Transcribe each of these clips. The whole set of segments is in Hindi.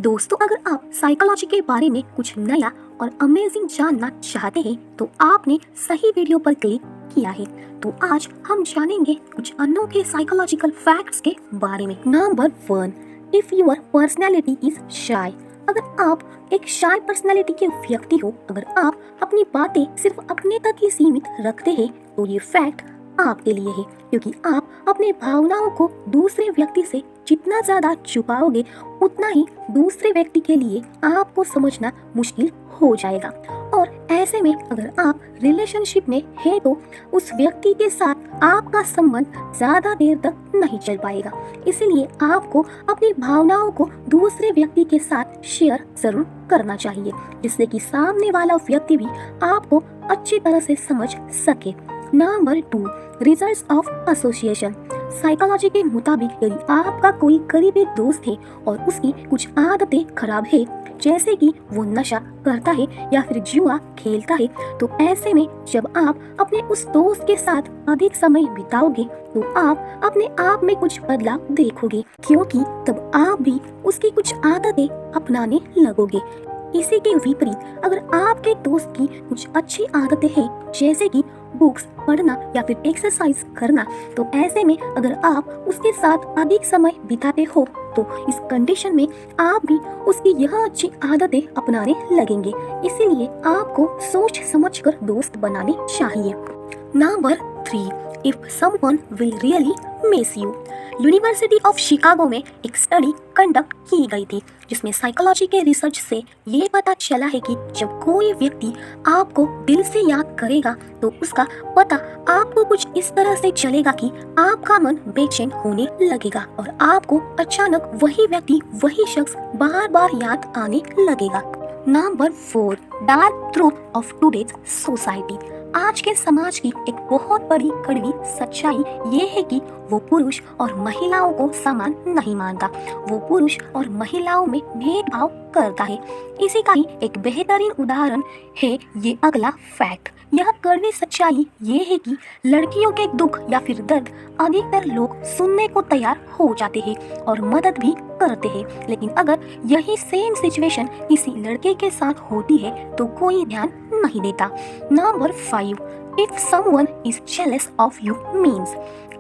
दोस्तों, अगर आप साइकोलॉजी के बारे में कुछ नया और अमेजिंग जानना चाहते हैं तो आपने सही वीडियो पर क्लिक किया है। तो आज हम जानेंगे कुछ अनोखे साइकोलॉजिकल फैक्ट्स के बारे में। Number 1, if your personality is शाय। अगर आप एक शाय पर्सनैलिटी के व्यक्ति हो, अगर आप अपनी बातें सिर्फ अपने तक ही सीमित रखते हैं तो ये फैक्ट आपके लिए है, क्योंकि आप अपने भावनाओं को दूसरे व्यक्ति से जितना ज्यादा छुपाओगे उतना ही दूसरे व्यक्ति के लिए आपको समझना मुश्किल हो जाएगा। और ऐसे में अगर आप रिलेशनशिप में है तो उस व्यक्ति के साथ आपका संबंध ज्यादा देर तक नहीं चल पाएगा। इसीलिए आपको अपनी भावनाओं को दूसरे व्यक्ति के साथ शेयर जरूर करना चाहिए, जिससे कि सामने वाला व्यक्ति भी आपको अच्छी तरह से समझ सके। Number 2, results of association. Psychology के मुताबिक यदि आपका कोई करीबी दोस्त है और उसकी कुछ आदतें खराब है, जैसे कि वो नशा करता है या फिर जुआ खेलता है, तो ऐसे में जब आप अपने उस दोस्त के साथ अधिक समय बिताओगे तो आप अपने आप में कुछ बदलाव देखोगे, क्योंकि तब आप भी उसकी कुछ आदतें अपनाने लगोगे। इसी के विपरीत अगर आपके दोस्त की कुछ अच्छी आदतें हैं, जैसे कि बुक्स पढ़ना या फिर एक्सरसाइज करना, तो ऐसे में अगर आप उसके साथ अधिक समय बिताते हो तो इस कंडीशन में आप भी उसकी यह अच्छी आदतें अपनाने लगेंगे। इसीलिए आपको सोच समझकर दोस्त बनाने चाहिए। Number 3, if someone will really miss you. University of Chicago में एक स्टडी कंडक्ट की गई थी, जिसमें साइकोलॉजी के रिसर्च से ये पता चला है कि जब कोई व्यक्ति आपको दिल से याद करेगा तो उसका पता आपको कुछ इस तरह से चलेगा कि आपका मन बेचैन होने लगेगा और आपको अचानक वही व्यक्ति, वही शख्स बार बार याद आने लगेगा। Number 4, dark truth of today's society. आज के समाज की एक बहुत बड़ी कड़वी सच्चाई ये है कि वो पुरुष और महिलाओं को समान नहीं मानता। वो पुरुष और महिलाओं में भेदभाव करता है। इसी का ही एक बेहतरीन उदाहरण है ये अगला फैक्ट। यह कड़वी सच्चाई ये है कि लड़कियों के दुख या फिर दर्द अधिकतर लोग सुनने को तैयार हो जाते हैं और मदद भी करते हैं, लेकिन अगर यही सेम सिचुएशन किसी लड़के के साथ होती है तो कोई ध्यान नहीं देता। Number 5, if someone is jealous of you means.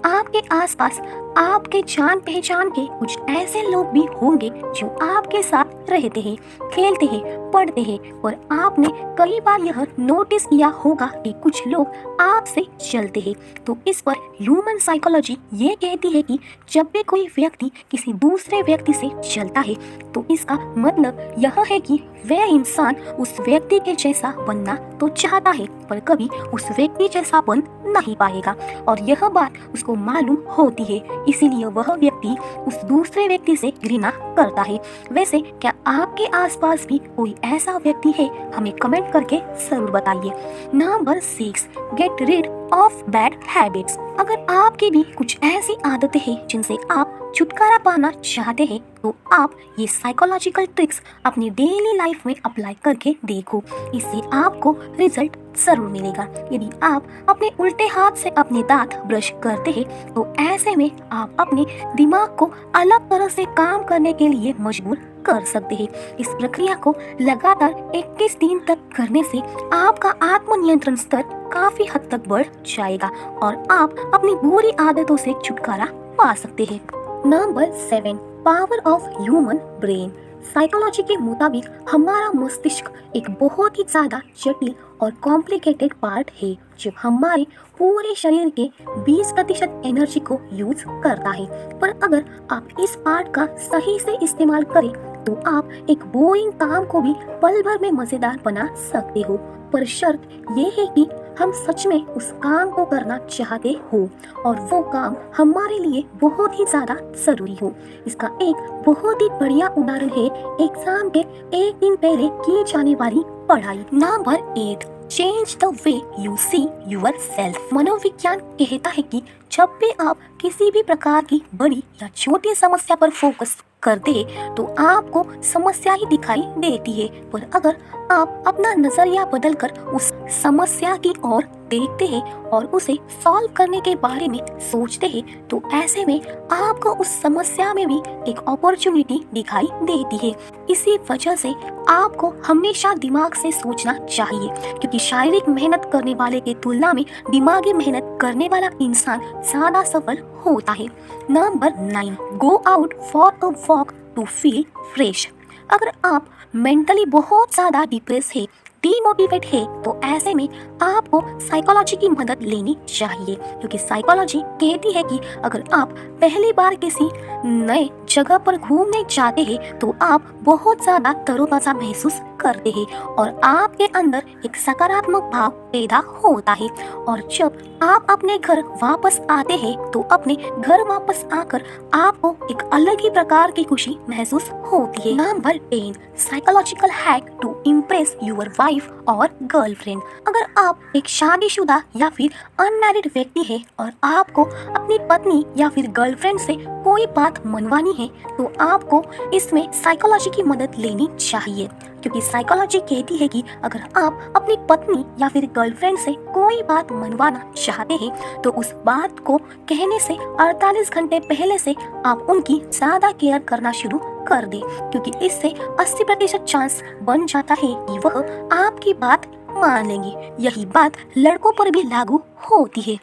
आपके आसपास आपके जान पहचान के कुछ ऐसे लोग भी होंगे जो आपके साथ रहते हैं, खेलते हैं, पढ़ते हैं, और आपने कई बार यह नोटिस किया होगा कि कुछ लोग आपसे चलते हैं। तो इस पर ह्यूमन साइकोलॉजी ये कहती है कि जब भी कोई व्यक्ति किसी दूसरे व्यक्ति से चलता है तो इसका मतलब यह है कि वह इंसान उस व्यक्ति के जैसा बनना तो चाहता है, पर कभी उस व्यक्ति जैसा बन नहीं पाएगा, और यह बात उसको मालूम होती है। इसीलिए वह व्यक्ति उस दूसरे व्यक्ति से घृणा करता है। वैसे क्या आपके आसपास भी कोई ऐसा व्यक्ति है? हमें कमेंट करके जरूर बताइए। Number 6, get rid of bad habits. अगर आपकी भी कुछ ऐसी आदतें हैं जिनसे आप छुटकारा पाना चाहते हैं तो आप ये साइकोलॉजिकल ट्रिक्स अपनी डेली लाइफ में अप्लाई करके देखो। इससे आपको रिजल्ट जरूर मिलेगा। यदि आप अपने उल्टे हाथ से अपने दांत ब्रश करते हैं तो ऐसे में आप अपने दिमाग को अलग तरह से काम करने के लिए मजबूर कर सकते हैं। इस प्रक्रिया को लगातार 21 दिन तक करने से आपका आत्मनियंत्रण स्तर काफी हद तक बढ़ जाएगा और आप अपनी बुरी आदतों से छुटकारा पा सकते हैं। Number 7, power of human brain. Psychology के मुताबिक हमारा मस्तिष्क एक बहुत ही ज्यादा जटिल और कॉम्प्लिकेटेड पार्ट है जो हमारे पूरे शरीर के 20% एनर्जी को यूज करता है। पर अगर आप इस पार्ट का सही से इस्तेमाल करें तो आप एक बोरिंग काम को भी पल भर में मजेदार बना सकते हो, पर शर्त ये है कि हम सच में उस काम को करना चाहते हो और वो काम हमारे लिए बहुत ही ज्यादा जरूरी हो। इसका एक बहुत ही बढ़िया उदाहरण है एग्जाम के एक दिन पहले की जाने वाली पढ़ाई। Number 8, change the way you see yourself. मनोविज्ञान कहता है कि जब भी आप किसी भी प्रकार की बड़ी या छोटी समस्या पर फोकस करते हैं तो आपको समस्या ही दिखाई देती है, पर अगर आप अपना नजरिया बदलकर उस समस्या की ओर देखते हैं और उसे सॉल्व करने के बारे में सोचते हैं तो ऐसे में आपको उस समस्या में भी एक अपॉर्चुनिटी दिखाई देती है। इसी वजह से आपको हमेशा दिमाग से सोचना चाहिए, क्योंकि शारीरिक मेहनत करने वाले की तुलना में दिमागी मेहनत करने वाला इंसान ज्यादा सफल होता है। Number 9, go out for a walk to feel fresh. अगर आप मेंटली बहुत ज़्यादा डिप्रेस है, डीमोटिवेट है, तो ऐसे में आपको साइकोलॉजी की मदद लेनी चाहिए, क्योंकि साइकोलॉजी कहती है कि अगर आप पहली बार किसी नए जगह पर घूमने जाते हैं तो आप बहुत ज़्यादा तरोताज़ा महसूस करते हैं और आपके अंदर एक सकारात्मक भाव पैदा होता है। और जब आप अपने घर वापस आते हैं तो अपने घर वापस आकर आपको एक अलग ही प्रकार की खुशी महसूस होती है। Number 10, psychological hack to impress your wife और गर्लफ्रेंड। अगर आप एक शादीशुदा या फिर अनमैरिड व्यक्ति है और आपको अपनी पत्नी या फिर गर्लफ्रेंड से कोई बात मनवानी है तो आपको इसमें साइकोलॉजी की मदद लेनी चाहिए, क्योंकि साइकोलॉजी कहती है कि अगर आप अपनी पत्नी या फिर गर्लफ्रेंड से कोई बात मनवाना चाहते हैं तो उस बात को कहने से 48 घंटे पहले से आप उनकी ज़्यादा केयर करना शुरू कर दें, क्योंकि इससे 80% चांस बन जाता है कि वह आपकी बात मान लेंगी। यही बात लड़कों पर भी लागू होती है।